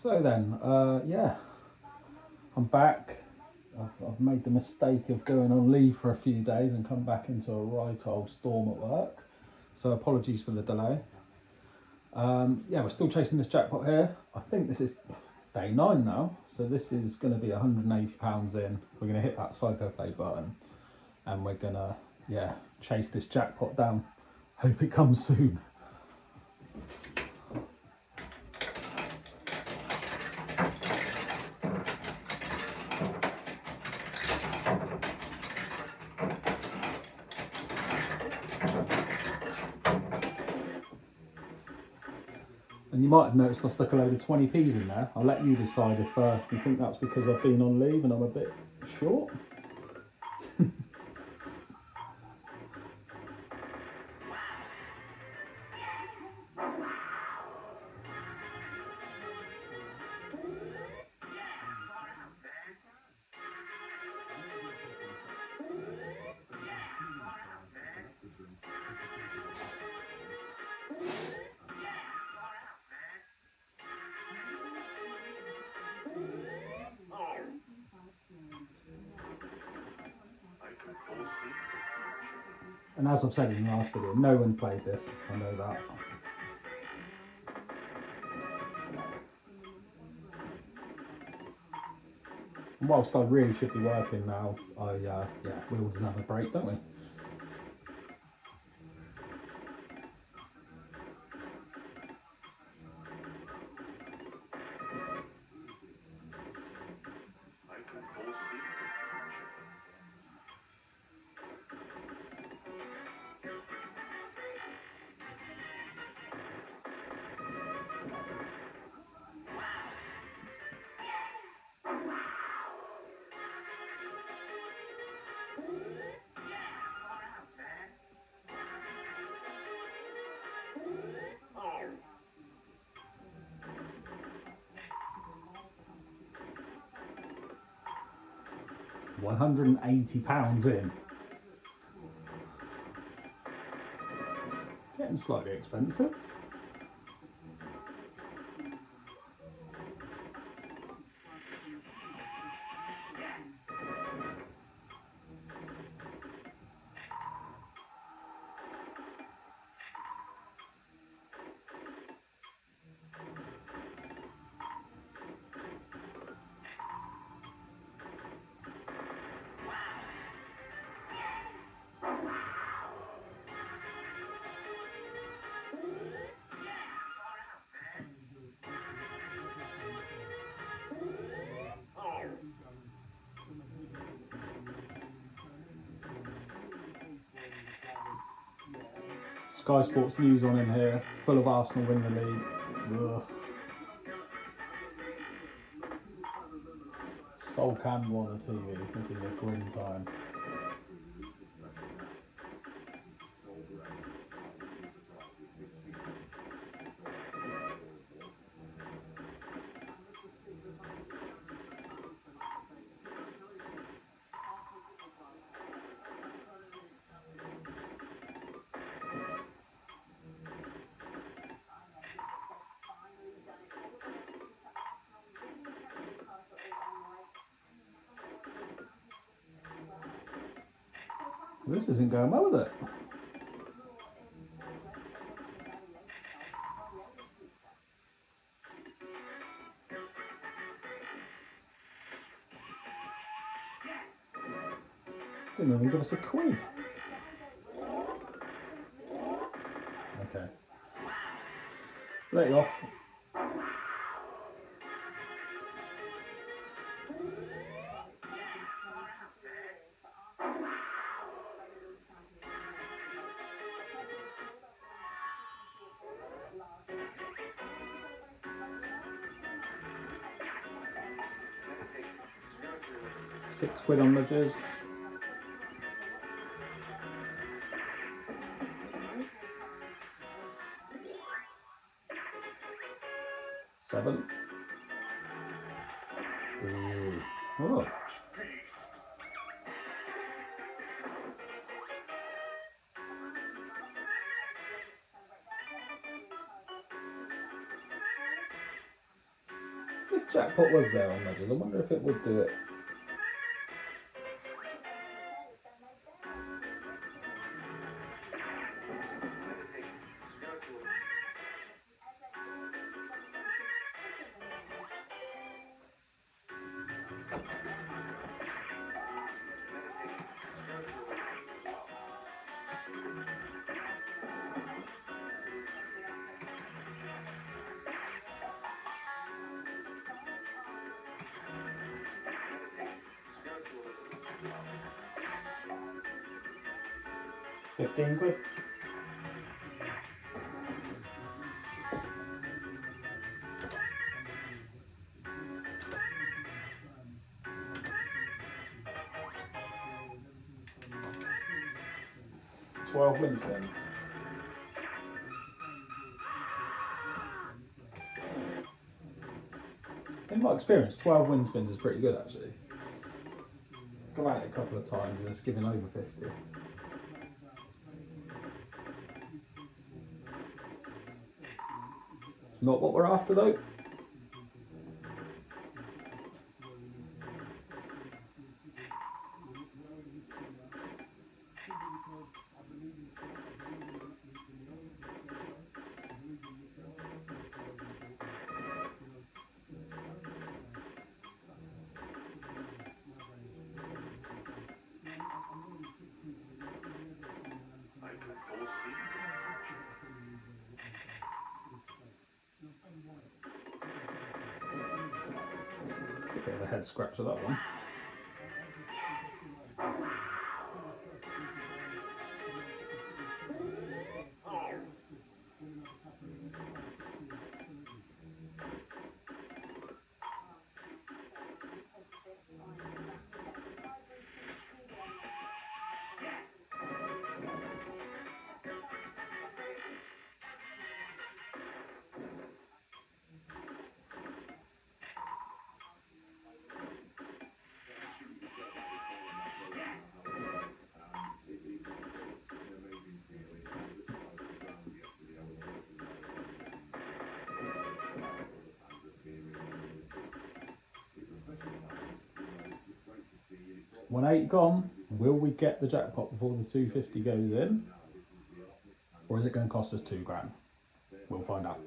So then, yeah, I'm back. I've made the mistake of going on leave for a few days and come back into a right old storm at work. So apologies for the delay. Yeah, we're still chasing this jackpot here. I think this is day 9 now. So this is going to be £180 in. We're going to hit that Psycho play button and we're going to, yeah, chase this jackpot down. Hope it comes soon. And you might have noticed I stuck a load of 20p's in there. I'll let you decide if you think that's because I've been on leave and I'm a bit short. And as I've said in the last video, no one played this, I know that. And whilst I really should be working now, yeah, we all deserve a break, don't we? £180 in. Getting slightly expensive. Sky Sports News on in here, full of Arsenal win the league. Ugh. Sol Campbell on the TV, this is a grim time. This isn't going well, is it? Didn't even give us a quid. Okay. Let you off. £6 on nudges. £7. Ooh. Oh. Jackpot was there on nudges. I wonder if it would do it. £15. 12 win spins. In my experience, 12 win spins is pretty good actually. Go at it a couple of times and it's giving over 50. Not what we're after though. Bit of a head scratch for that one. When 8 gone, will we get the jackpot before the 250 goes in? Or is it going to cost us £2 grand? We'll find out.